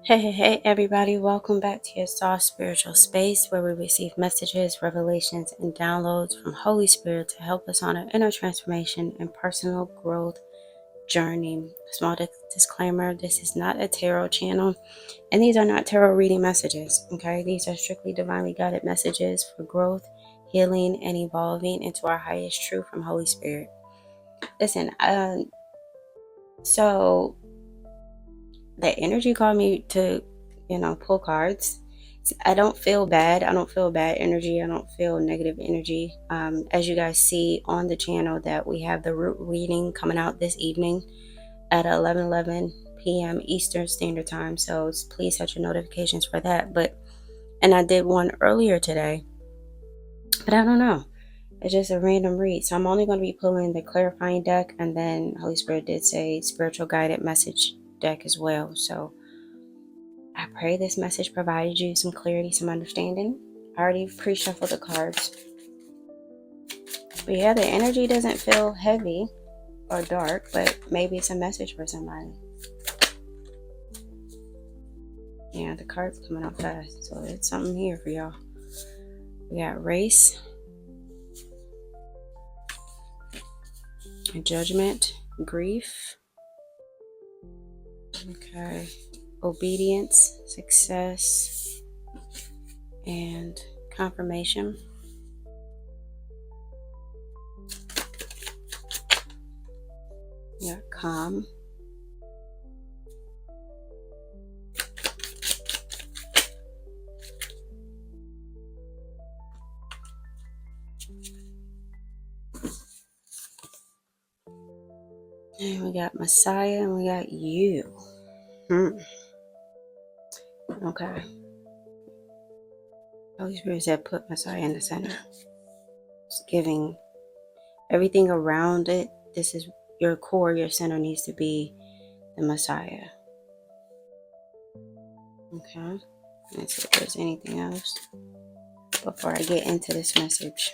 Hey, everybody. Welcome back to your soft spiritual space where we receive messages, revelations, and downloads from Holy Spirit to help us on our inner transformation and personal growth journey. Small disclaimer, this is not a tarot channel, and these are not tarot reading messages, okay? These are strictly divinely guided messages for growth, healing, and evolving into our highest truth from Holy Spirit. Listen, so the energy called me to, pull cards. I don't feel bad. I don't feel bad energy. I don't feel negative energy. As you guys see on the channel, that we have the root reading coming out this evening at 11:11 p.m. Eastern Standard Time. So please set your notifications for that. And I did one earlier today, but I don't know. It's just a random read. So I'm only going to be pulling the clarifying deck, and then Holy Spirit did say spiritual guided message deck as well. So I pray this message provided you some clarity, some understanding. I already pre-shuffled the cards. But yeah, the energy doesn't feel heavy or dark, but maybe it's a message for somebody. Yeah, the card's coming out fast, so it's something here for y'all. We got race, judgment, grief. Okay. Obedience, success, and confirmation. Yeah, calm. And we got Messiah, and we got you. Okay. Holy Spirit said put Messiah in the center. It's giving everything around it. This is your core, your center needs to be the Messiah. Okay. Let's see if there's anything else before I get into this message.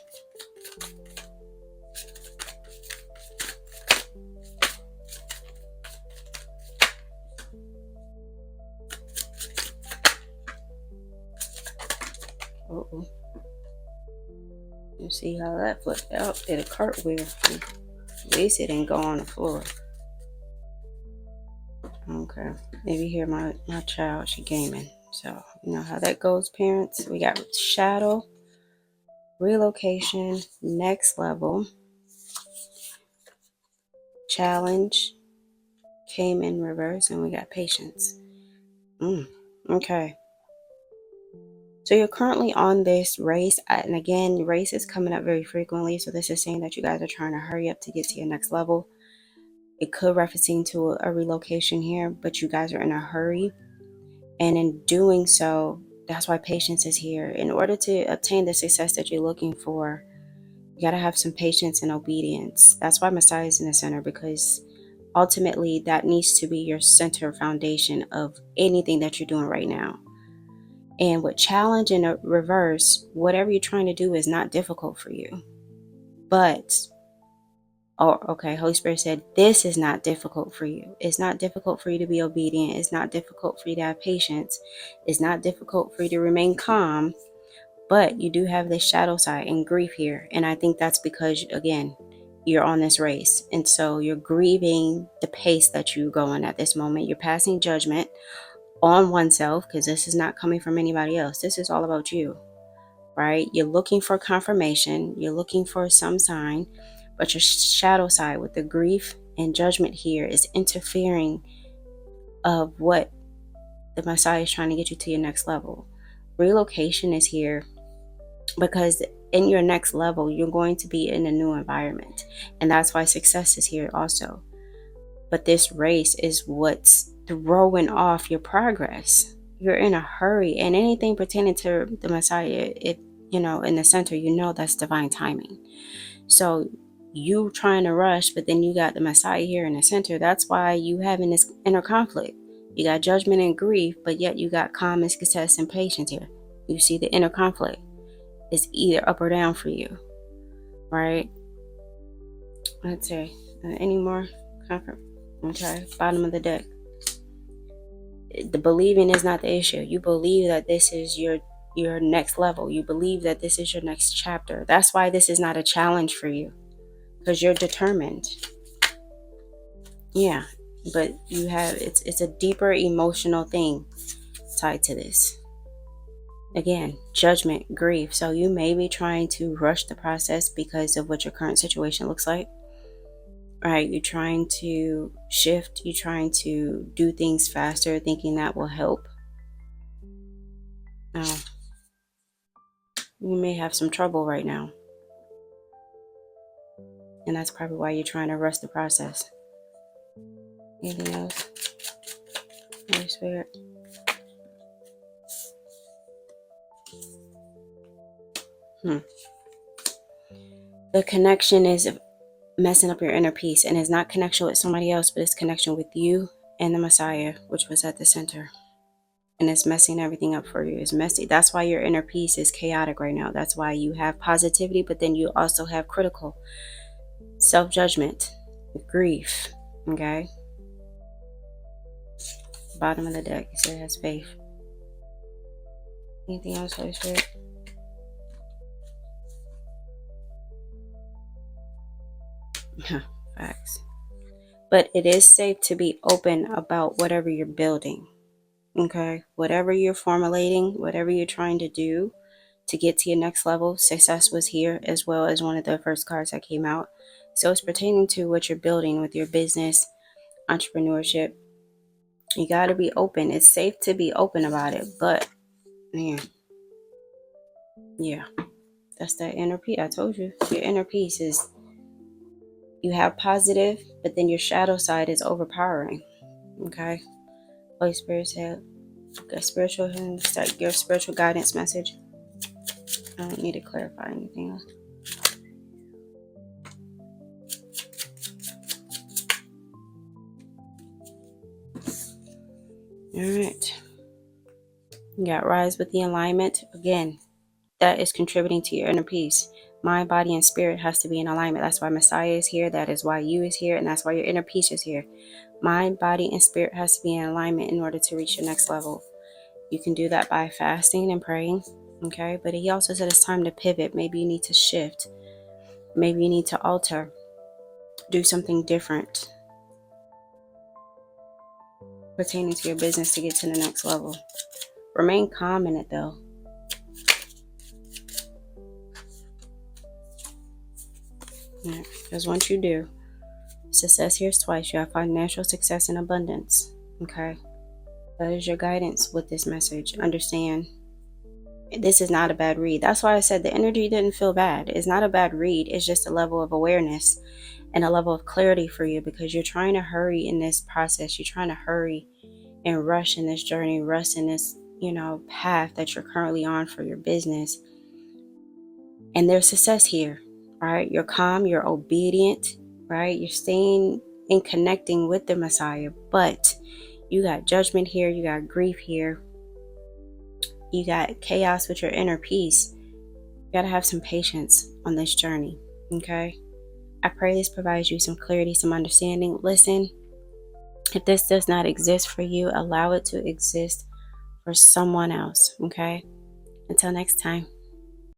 Uh-oh. You see how that flipped out? Did a cartwheel. At least it didn't go on the floor. Okay. Maybe you hear my child, she gaming. So, you know how that goes, parents. We got shadow, relocation, next level, challenge, came in reverse, and we got patience. Okay. So you're currently on this race, and again, race is coming up very frequently. So this is saying that you guys are trying to hurry up to get to your next level. It could referencing to a relocation here, but you guys are in a hurry. And in doing so, that's why patience is here. In order to obtain the success that you're looking for, you got to have some patience and obedience. That's why Messiah is in the center, because ultimately that needs to be your center foundation of anything that you're doing right now. And with challenge in a reverse, whatever you're trying to do is not difficult for you. But, Holy Spirit said, this is not difficult for you. It's not difficult for you to be obedient. It's not difficult for you to have patience. It's not difficult for you to remain calm. But you do have this shadow side and grief here. And I think that's because, again, you're on this race. And so you're grieving the pace that you're going at this moment. You're passing judgment on oneself, because this is not coming from anybody else. This is all about you, right? You're looking for confirmation. You're looking for some sign, but your shadow side with the grief and judgment here is interfering of what the Messiah is trying to get you to your next level. Relocation is here because in your next level, you're going to be in a new environment. And that's why success is here also. But this race is what's throwing off your progress. You're in a hurry, and anything pertaining to the Messiah, in the center, that's divine timing. So you trying to rush, but then you got the Messiah here in the center. That's why you having this inner conflict. You got judgment and grief, but yet you got calm and success and patience here. You see the inner conflict. It's either up or down for you, right? Let's see. Any more comfort? Okay, bottom of the deck. The believing is not the issue. You believe that this is your next level. You believe that this is your next chapter. That's why this is not a challenge for you, because you're determined. Yeah, but you have it's a deeper emotional thing tied to this. Again, judgment, grief. So you may be trying to rush the process because of what your current situation looks like. Right? You're trying to shift, you're trying to do things faster, thinking that will help. Now, you may have some trouble right now. And that's probably why you're trying to rush the process. Anything else? Holy Spirit. The connection is messing up your inner peace, and it's not connection with somebody else, but it's connection with you and the Messiah, which was at the center. And it's messing everything up for you. It's messy. That's why your inner peace is chaotic right now. That's why you have positivity, but then you also have critical self-judgment, grief. Okay. Bottom of the deck, you said it has faith. Anything else, Holy Spirit? Facts. But it is safe to be open about whatever you're building. Okay. Whatever you're formulating, whatever you're trying to do to get to your next level, success was here, as well as one of the first cards that came out. So it's pertaining to what you're building with your business, entrepreneurship. You got to be open. It's safe to be open about it. But, man, yeah, that's that inner peace. I told you, your inner peace is, you have positive, but then your shadow side is overpowering. Okay. Holy Spirit said, spiritual healing, your spiritual guidance message. I don't need to clarify anything else. All right. You got rise with the alignment. Again, that is contributing to your inner peace. Mind, body, and spirit has to be in alignment. That's why Messiah is here. That is why you is here. And that's why your inner peace is here. Mind, body, and spirit has to be in alignment in order to reach your next level. You can do that by fasting and praying. Okay. But he also said it's time to pivot. Maybe you need to shift. Maybe you need to alter. Do something different pertaining to your business to get to the next level. Remain calm in it though. Because once you do, success here's twice. You have financial success and abundance. Okay. That is your guidance with this message. Understand, this is not a bad read. That's why I said the energy didn't feel bad. It's not a bad read. It's just a level of awareness and a level of clarity for you, because you're trying to hurry in this process. You're trying to hurry and rush in this journey, rush in this, path that you're currently on for your business. And there's success here, right? You're calm, you're obedient, right? You're staying and connecting with the Messiah, but you got judgment here, you got grief here, you got chaos with your inner peace. You got to have some patience on this journey, okay? I pray this provides you some clarity, some understanding. Listen, if this does not exist for you, allow it to exist for someone else, okay? Until next time.